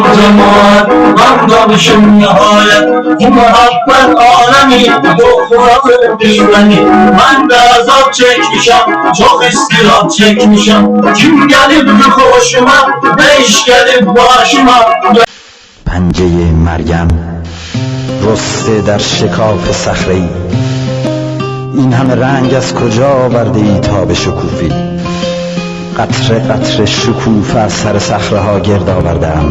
جماعت من دانشم نهایت این محبت عالمی تو خورم بیمنی من به عذاب چک میشم چو استراب چک میشم kim gelip hoşuma beş gelip başıma پنجه مریم رسته در شکاف صخره‌ای، این همه رنگ از کجا آورده ای تا به شکوفی؟ قطره قطره شکوفه از سر صخره‌ها گرد آوردم،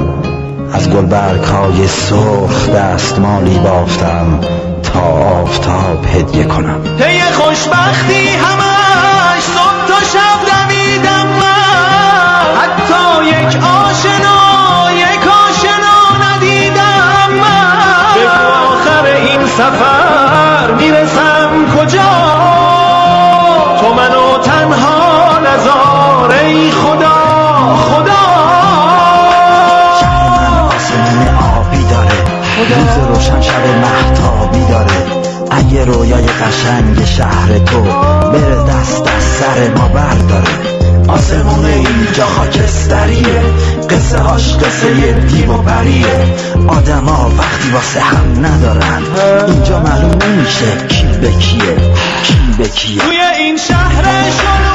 از گلبرگ‌های سرخ دستمالی بافتم تا آفتاب هدیه کنم. پی خوشبختی همش صبح تا شب دویدم من، حتی یک آشنا ندیدم من. به آخر این سفر میرسم کجا؟ تو منو تنها نذار ای خدا. شهر من آسمون آبی داره، روز روشن شب مهتابی داره. اگه رویای قشنگ شهر تو بره دست از سر ما برداره. آسمون اینجا خاکستریه، قصه هاش قصه دیو و پریه. آدما وقتی واسه هم ندارن، اینجا معلوم نمیشه کی به کیه، کی به کیه. توی این شهر شلوغ